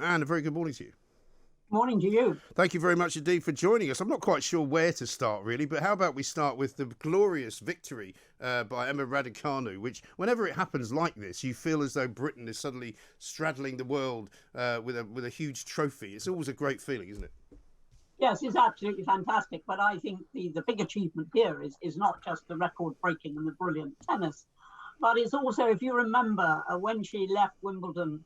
And a very good morning to you. Morning to you. Thank you very much indeed for joining us. I'm not quite sure where to start, really, but how about we start with the glorious victory by Emma Raducanu, which, whenever it happens like this, you feel as though Britain is suddenly straddling the world with a huge trophy. It's always a great feeling, isn't it? Yes, it's absolutely fantastic. But I think the big achievement here is not just the record breaking and the brilliant tennis, but it's also, if you remember, when she left Wimbledon,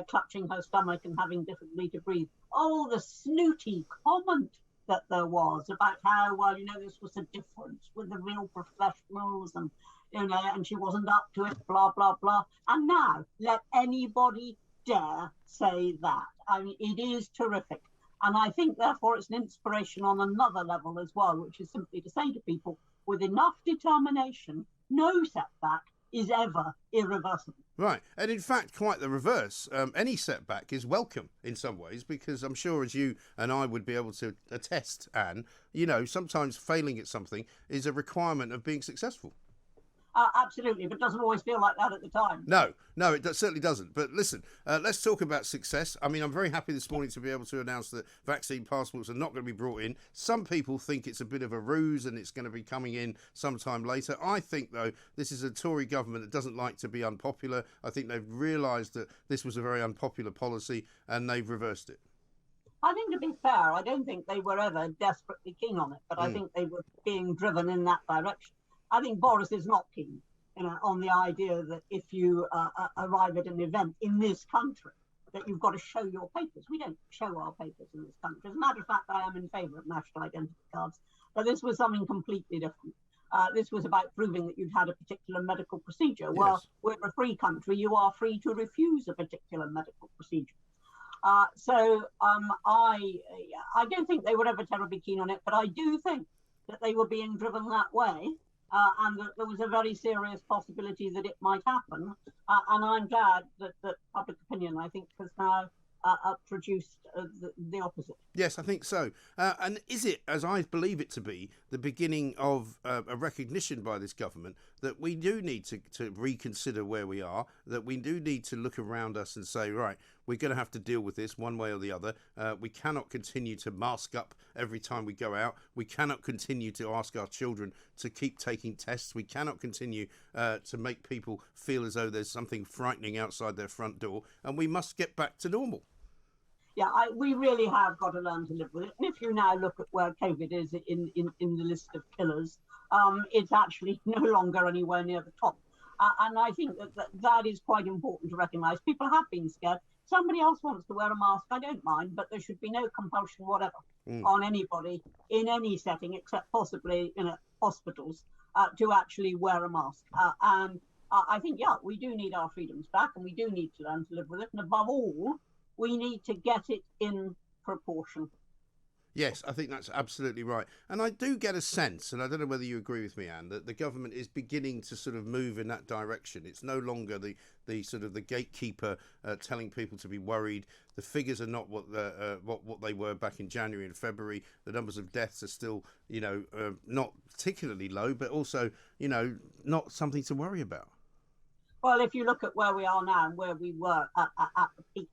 clutching her stomach and having difficulty to breathe, oh, the snooty comment that there was about how, well, this was a difference with the real professionals and she wasn't up to it, blah, blah, blah. And now let anybody dare say that. I mean, it is terrific. And I think, therefore, it's an inspiration on another level as well, which is simply to say to people, with enough determination, no setback is ever irreversible. Right. And in fact, quite the reverse. Any setback is welcome in some ways, because I'm sure, as you and I would be able to attest, Anne, sometimes failing at something is a requirement of being successful. Absolutely, but it doesn't always feel like that at the time. No, it certainly doesn't. But listen, let's talk about success. I mean, I'm very happy this morning to be able to announce that vaccine passports are not going to be brought in. Some people think it's a bit of a ruse and it's going to be coming in sometime later. I think, though, this is a Tory government that doesn't like to be unpopular. I think they've realised that this was a very unpopular policy and they've reversed it. I think, to be fair, I don't think they were ever desperately keen on it, but I think they were being driven in that direction. I think Boris is not keen, on the idea that if you arrive at an event in this country, that you've got to show your papers. We don't show our papers in this country. As a matter of fact, I am in favour of national identity cards, but this was something completely different. This was about proving that you'd had a particular medical procedure. Well, Yes. we're a free country. You are free to refuse a particular medical procedure. So I don't think they were ever terribly keen on it, but I do think that they were being driven that way. And that there was a very serious possibility that it might happen. And I'm glad that public opinion, I think, has now produced the opposite. Yes, I think so. And is it, as I believe it to be, the beginning of a recognition by this government that we do need to reconsider where we are, that we do need to look around us and say, right, we're going to have to deal with this one way or the other. We cannot continue to mask up every time we go out. We cannot continue to ask our children to keep taking tests. We cannot continue to make people feel as though there's something frightening outside their front door. And we must get back to normal. Yeah, we really have got to learn to live with it. And if you now look at where COVID is in the list of killers, it's actually no longer anywhere near the top. And I think that is quite important to recognise. People have been scared. Somebody else wants to wear a mask, I don't mind, but there should be no compulsion whatever on anybody in any setting, except possibly in hospitals, to actually wear a mask. And I think, we do need our freedoms back, and we do need to learn to live with it. And above all, we need to get it in proportion. Yes, I think that's absolutely right. And I do get a sense, and I don't know whether you agree with me, Anne, that the government is beginning to sort of move in that direction. It's no longer the sort of the gatekeeper telling people to be worried. The figures are not what they were back in January and February. The numbers of deaths are still, not particularly low, but also, not something to worry about. Well, if you look at where we are now and where we were at the peak,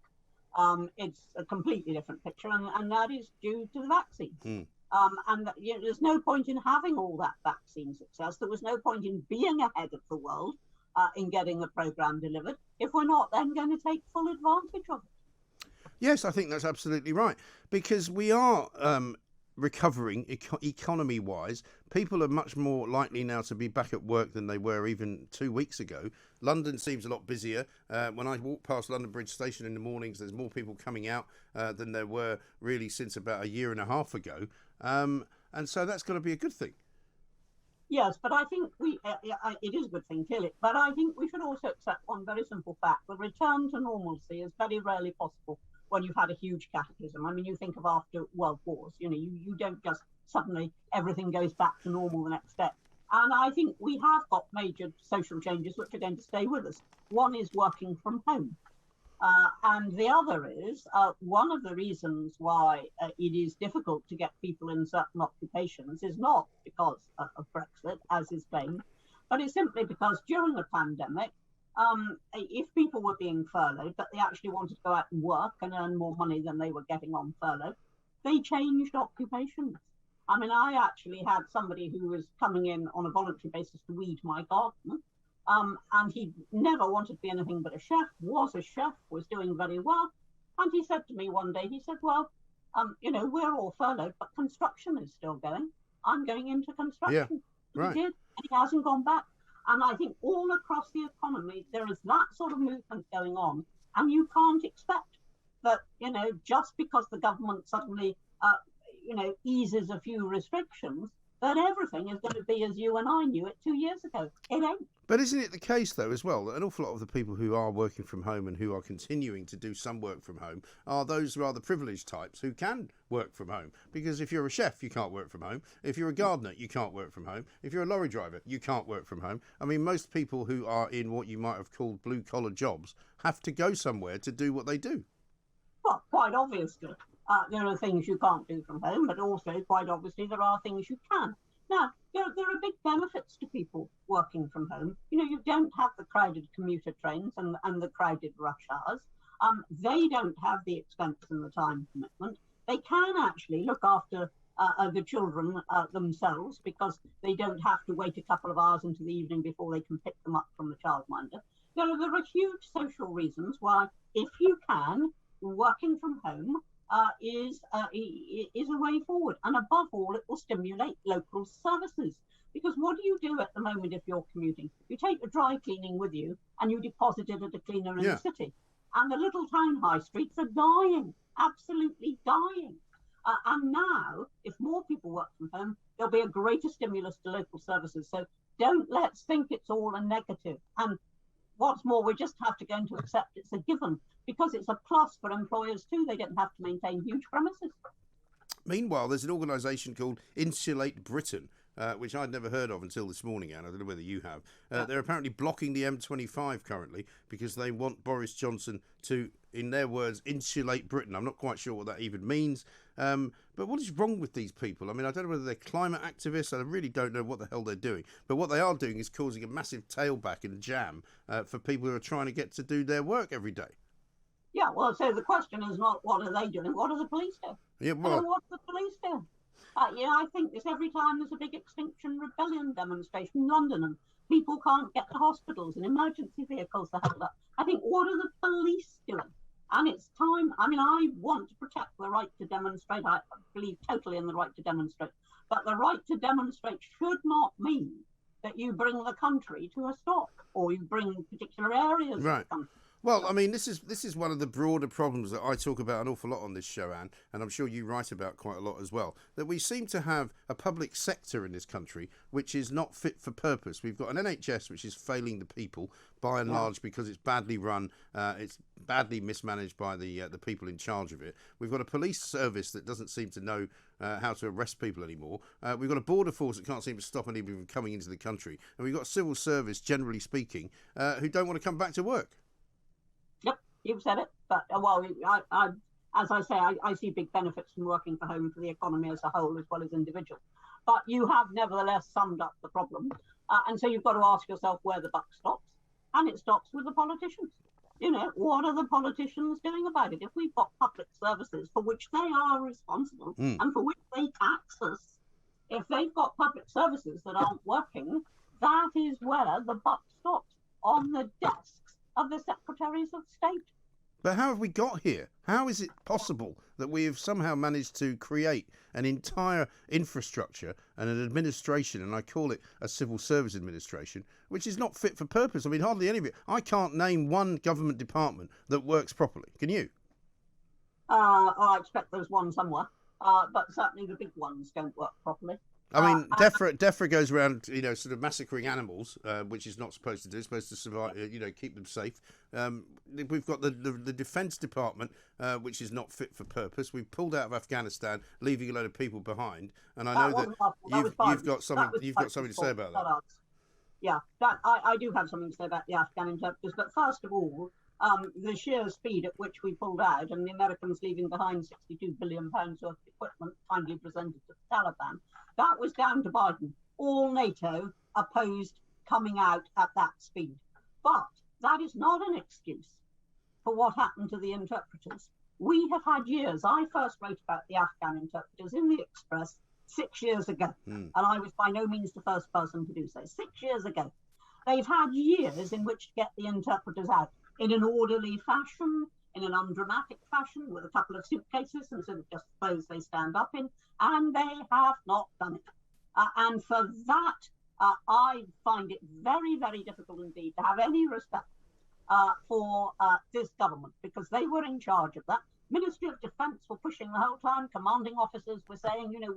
it's a completely different picture, and that is due to the vaccine. And there's no point in having all that vaccine success. There was no point in being ahead of the world in getting the programme delivered if we're not then going to take full advantage of it. Yes, I think that's absolutely right, because we are recovering economy-wise. People are much more likely now to be back at work than they were even 2 weeks ago. London seems a lot busier. When I walk past London Bridge Station in the mornings, there's more people coming out than there were really since about a year and a half ago. And so that's got to be a good thing. Yes, but I think it is a good thing, clearly. But I think we should also accept one very simple fact. The return to normalcy is very rarely possible when you've had a huge cataclysm. I mean, you think of after world wars, you don't just suddenly everything goes back to normal the next day. And I think we have got major social changes which are going to stay with us. One is working from home. And the other is one of the reasons why it is difficult to get people in certain occupations is not because of Brexit, as is claimed, but it's simply because during the pandemic, if people were being furloughed, but they actually wanted to go out and work and earn more money than they were getting on furlough, they changed occupations. I mean, I actually had somebody who was coming in on a voluntary basis to weed my garden, and he never wanted to be anything but a chef, was doing very well. And he said to me one day, he said, well, we're all furloughed, but construction is still going. I'm going into construction. Yeah, right. He did, and he hasn't gone back. And I think all across the economy, there is that sort of movement going on. And you can't expect that, just because the government suddenly, eases a few restrictions, that everything is going to be as you and I knew it 2 years ago. It ain't. But isn't it the case, though, as well, that an awful lot of the people who are working from home and who are continuing to do some work from home are those rather privileged types who can work from home? Because if you're a chef, you can't work from home. If you're a gardener, you can't work from home. If you're a lorry driver, you can't work from home. I mean, most people who are in what you might have called blue-collar jobs have to go somewhere to do what they do. Well, quite obviously, there are things you can't do from home, but also, quite obviously, there are things you can. Now, there are big benefits to people working from home. You don't have the crowded commuter trains and the crowded rush hours. They don't have the expense and the time commitment. They can actually look after the children themselves, because they don't have to wait a couple of hours into the evening before they can pick them up from the childminder. There are huge social reasons why, if you can, working from home is a way forward. And above all, it will stimulate local services. Because what do you do at the moment if you're commuting? You take your dry cleaning with you and you deposit it at a cleaner in the city. And the little town high streets are dying, absolutely dying. And now, if more people work from home, there'll be a greater stimulus to local services. So let's think it's all a negative. And what's more, we just have to go into accept it's a given, because it's a plus for employers too. They don't have to maintain huge premises. Meanwhile, there's an organisation called Insulate Britain, which I'd never heard of until this morning, Anne. I don't know whether you have. They're apparently blocking the M25 currently because they want Boris Johnson to, in their words, insulate Britain. I'm not quite sure what that even means. But what is wrong with these people? I mean, I don't know whether they're climate activists. I really don't know what the hell they're doing. But what they are doing is causing a massive tailback and jam for people who are trying to get to do their work every day. Yeah, well, so the question is not what are they doing, what do the police do? Yeah, well, what do the police do? I think this every time there's a big Extinction Rebellion demonstration in London and people can't get to hospitals and emergency vehicles are held up. I think, what are the police doing? And it's time. I mean, I want to protect the right to demonstrate. I believe totally in the right to demonstrate. But the right to demonstrate should not mean that you bring the country to a stop or you bring particular areas of the country. Well, I mean, this is one of the broader problems that I talk about an awful lot on this show, Anne, and I'm sure you write about quite a lot as well, that we seem to have a public sector in this country which is not fit for purpose. We've got an NHS which is failing the people, by and large, because it's badly run, it's badly mismanaged by the people in charge of it. We've got a police service that doesn't seem to know how to arrest people anymore. We've got a border force that can't seem to stop anybody from coming into the country. And we've got civil service, generally speaking, who don't want to come back to work. You've said it, but as I say, I see big benefits from working from home for the economy as a whole as well as individuals. But you have nevertheless summed up the problem. And so you've got to ask yourself where the buck stops. And it stops with the politicians. What are the politicians doing about it? If we've got public services for which they are responsible and for which they tax us, if they've got public services that aren't working, that is where the buck stops, on the desks of the secretaries of state. But how have we got here? How is it possible that we have somehow managed to create an entire infrastructure and an administration, and I call it a civil service administration, which is not fit for purpose? I mean, hardly any of it. I can't name one government department that works properly. Can you? I expect there's one somewhere, but certainly the big ones don't work properly. I mean, DEFRA goes around, sort of massacring animals, which is not supposed to do. It's supposed to survive, keep them safe. We've got the Defence Department, which is not fit for purpose. We've pulled out of Afghanistan, leaving a load of people behind. And I know that you've got something to say about that. Yeah, I do have something to say about the Afghan interpreters. But first of all, the sheer speed at which we pulled out, and the Americans leaving behind £62 billion worth of equipment finally presented to the Taliban, that was down to Biden. All NATO opposed coming out at that speed. But that is not an excuse for what happened to the interpreters. We have had years. I first wrote about the Afghan interpreters in the Express 6 years ago, and I was by no means the first person to do so. 6 years ago. They've had years in which to get the interpreters out in an orderly fashion, in an undramatic fashion, with a couple of suitcases and sort of just clothes they stand up in, and they have not done it. And for that, I find it very, very difficult indeed to have any respect for this government, because they were in charge of that. Ministry of Defence were pushing the whole time. Commanding officers were saying, you know,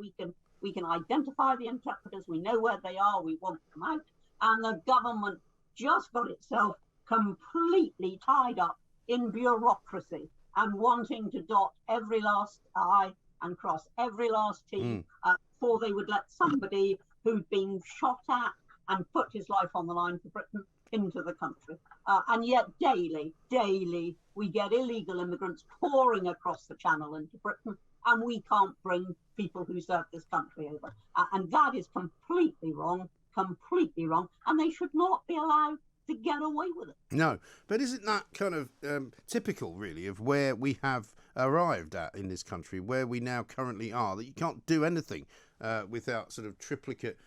we can identify the interpreters. We know where they are. We want them out. And the government just got itself completely tied up in bureaucracy and wanting to dot every last I and cross every last T before they would let somebody who'd been shot at and put his life on the line for Britain into the country. And yet daily, we get illegal immigrants pouring across the channel into Britain, and we can't bring people who serve this country over. And that is completely wrong, and they should not be allowed to get away with it. No, but isn't that kind of typical, really, of where we have arrived at in this country, where we now currently are, that you can't do anything without sort of triplicate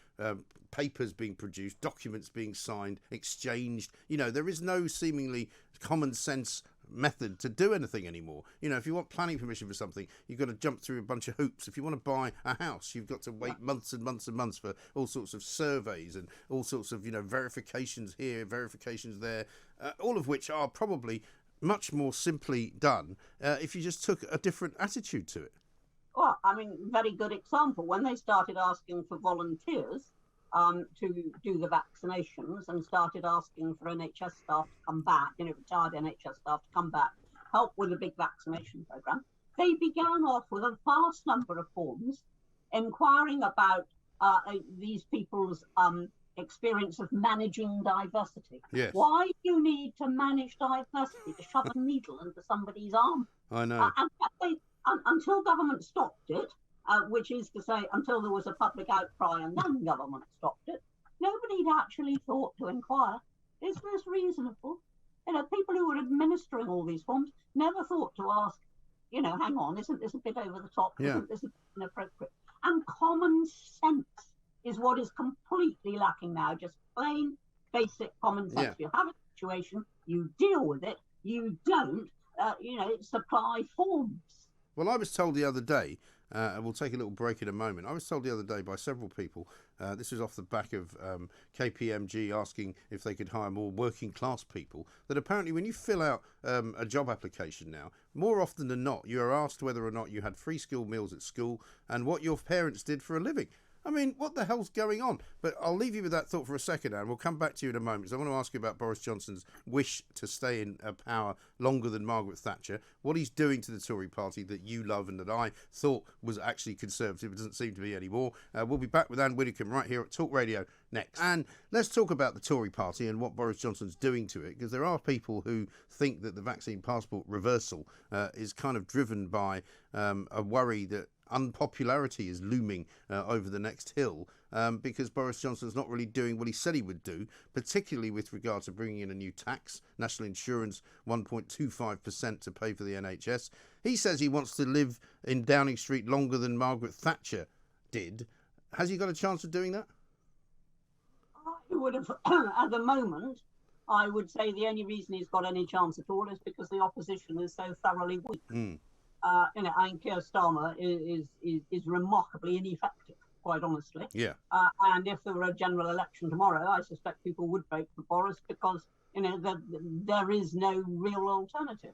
papers being produced, documents being signed, exchanged. You know, there is no seemingly common sense method to do anything anymore. You know, if you want planning permission for something, you've got to jump through a bunch of hoops. If you want to buy a house, you've got to wait months and months and months for all sorts of surveys and all sorts of, you know, verifications here, verifications there, all of which are probably much more simply done if you just took a different attitude to it. Well, I mean, very good example. When they started asking for volunteers to do the vaccinations and started asking for NHS staff to come back, you know, retired NHS staff to come back, help with the big vaccination programme, they began off with a vast number of forms inquiring about these people's experience of managing diversity. Yes. Why do you need to manage diversity? To shove a needle into somebody's arm? I know. Until government stopped it, which is to say until there was a public outcry and then government stopped it, nobody'd actually thought to inquire, is this reasonable? You know, people who were administering all these forms never thought to ask, you know, hang on, isn't this a bit over the top? Yeah. Isn't this inappropriate? And common sense is what is completely lacking now, just plain basic common sense. Yeah. You have a situation, you deal with it, you don't, supply forms. Well, I was told the other day, and we'll take a little break in a moment, I was told the other day by several people, this was off the back of KPMG asking if they could hire more working class people, that apparently when you fill out a job application now, more often than not, you are asked whether or not you had free school meals at school and what your parents did for a living. I mean, what the hell's going on? But I'll leave you with that thought for a second, Anne. We'll come back to you in a moment, because I want to ask you about Boris Johnson's wish to stay in power longer than Margaret Thatcher, what he's doing to the Tory party that you love and that I thought was actually Conservative. It doesn't seem to be anymore. We'll be back with Ann Widdecombe right here at Talk Radio next. And let's talk about the Tory party and what Boris Johnson's doing to it, because there are people who think that the vaccine passport reversal is kind of driven by a worry that unpopularity is looming over the next hill because Boris Johnson's not really doing what he said he would do, particularly with regard to bringing in a new tax, national insurance, 1.25% to pay for the NHS. He says he wants to live in Downing Street longer than Margaret Thatcher did. Has he got a chance of doing that? I would have, at the moment, I would say the only reason he's got any chance at all is because the opposition is so thoroughly weak. And Keir Starmer is remarkably ineffective, quite honestly. Yeah. And if there were a general election tomorrow, I suspect people would vote for Boris because, there is no real alternative.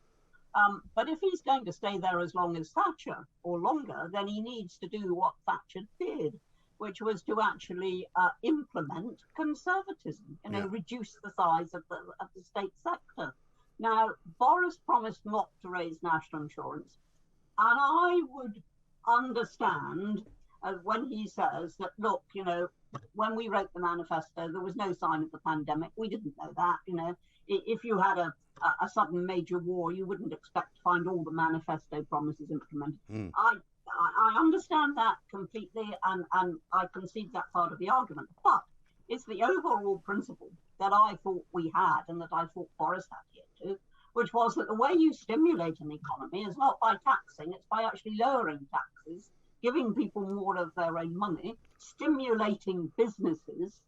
But if he's going to stay there as long as Thatcher or longer, then he needs to do what Thatcher did, which was to actually implement conservatism, reduce the size of the state sector. Now, Boris promised not to raise national insurance. And I would understand when he says that, look, when we wrote the manifesto, there was no sign of the pandemic. We didn't know that. If you had a sudden major war, you wouldn't expect to find all the manifesto promises implemented. I understand that completely, and I concede that part of the argument. But it's the overall principle that I thought we had and that I thought Boris had here too, which was that the way you stimulate an economy is not by taxing, it's by actually lowering taxes, giving people more of their own money, stimulating businesses,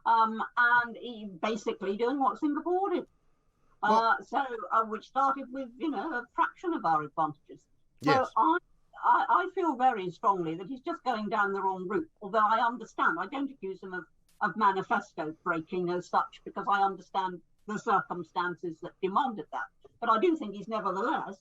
and basically doing what Singapore did. Which started with, a fraction of our advantages. Yes. So I feel very strongly that he's just going down the wrong route, although I understand, I don't accuse him of manifesto breaking as such, because I understand the circumstances that demanded that. But I do think he's nevertheless,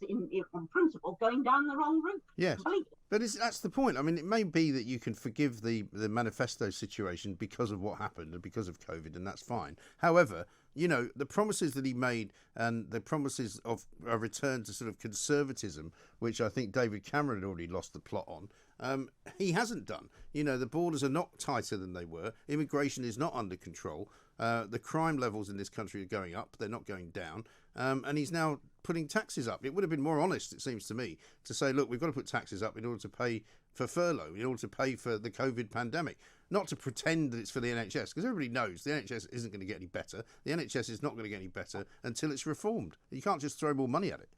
on principle, going down the wrong route. Yes, completely. But that's the point. I mean, it may be that you can forgive the manifesto situation because of what happened and because of COVID, and that's fine. However, the promises that he made and the promises of a return to sort of conservatism, which I think David Cameron had already lost the plot on, he hasn't done. The borders are not tighter than they were. Immigration is not under control. The crime levels in this country are going up. They're not going down. And he's now putting taxes up. It would have been more honest, it seems to me, to say, look, we've got to put taxes up in order to pay for furlough, in order to pay for the COVID pandemic. Not to pretend that it's for the NHS, because everybody knows the NHS isn't going to get any better. The NHS is not going to get any better until it's reformed. You can't just throw more money at it.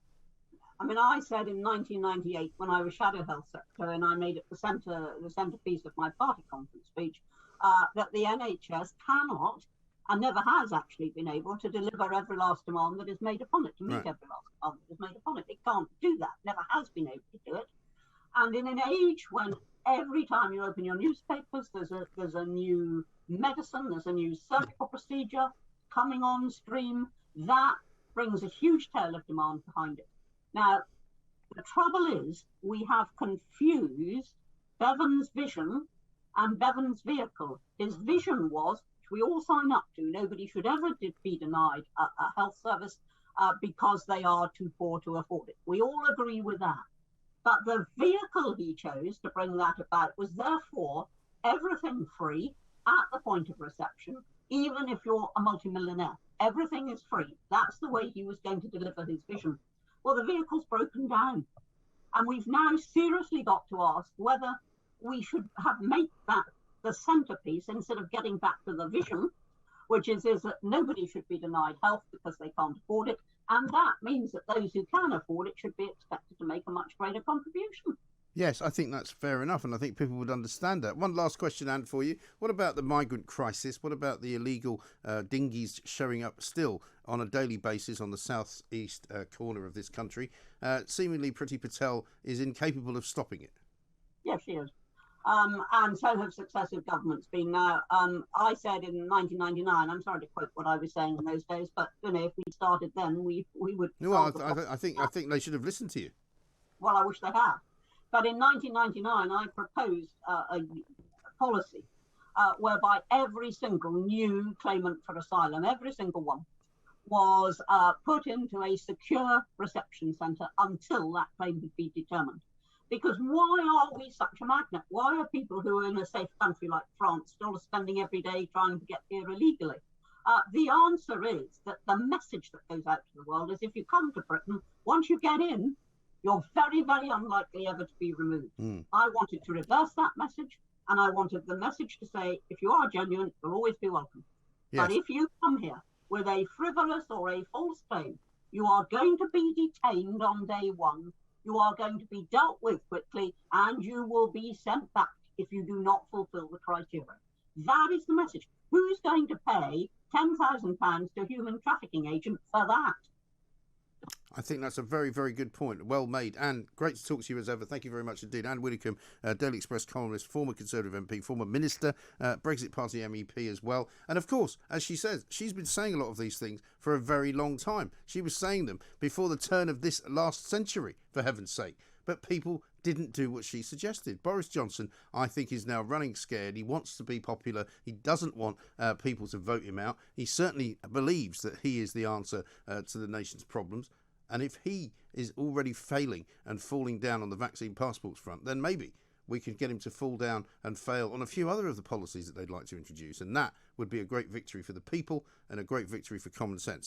I mean, I said in 1998, when I was Shadow Health Secretary, and I made it the centrepiece of my party conference speech, that the NHS cannot and never has actually been able to deliver every last demand that is made upon it, to meet every last demand that is made upon it. It can't do that, never has been able to do it. And in an age when every time you open your newspapers, there's a new medicine, there's a new surgical procedure coming on stream, that brings a huge tail of demand behind it. Now, the trouble is we have confused Bevan's vision and Bevan's vehicle. His vision was, which we all sign up to, nobody should ever be denied a health service because they are too poor to afford it. We all agree with that. But the vehicle he chose to bring that about was therefore everything free at the point of reception, even if you're a multimillionaire. Everything is free. That's the way he was going to deliver his vision. Well, the vehicle's broken down. And we've now seriously got to ask whether we should make that the centerpiece instead of getting back to the vision, which is that nobody should be denied health because they can't afford it. And that means that those who can afford it should be expected to make a much greater contribution. Yes, I think that's fair enough, and I think people would understand that. One last question, Anne, for you. What about the migrant crisis? What about the illegal dinghies showing up still on a daily basis on the southeast corner of this country? Seemingly Priti Patel is incapable of stopping it. Yes, she is. And so have successive governments been now. I said in 1999, I'm sorry to quote what I was saying in those days, but if we started then, we would. No, I think they should have listened to you. Well, I wish they had. But in 1999, I proposed a policy whereby every single new claimant for asylum, every single one, was put into a secure reception centre until that claim had been determined. Because why are we such a magnet? Why are people who are in a safe country like France still spending every day trying to get here illegally? The answer is that the message that goes out to the world is if you come to Britain, once you get in, you're very, very unlikely ever to be removed. I wanted to reverse that message, and I wanted the message to say, if you are genuine, you'll always be welcome. Yes. But if you come here with a frivolous or a false claim, you are going to be detained on day one. You are going to be dealt with quickly, and you will be sent back if you do not fulfill the criteria. That is the message. Who's going to pay £10,000 to a human trafficking agent for that? I think that's a very, very good point. Well made. Anne, great to talk to you as ever. Thank you very much indeed. Ann Widdecombe, Daily Express columnist, former Conservative MP, former Minister, Brexit Party MEP as well. And of course, as she says, she's been saying a lot of these things for a very long time. She was saying them before the turn of this last century, for heaven's sake. But people didn't do what she suggested. Boris Johnson, I think, is now running scared. He wants to be popular. He doesn't want people to vote him out. He certainly believes that he is the answer to the nation's problems. And if he is already failing and falling down on the vaccine passports front, then maybe we could get him to fall down and fail on a few other of the policies that they'd like to introduce. And that would be a great victory for the people and a great victory for common sense.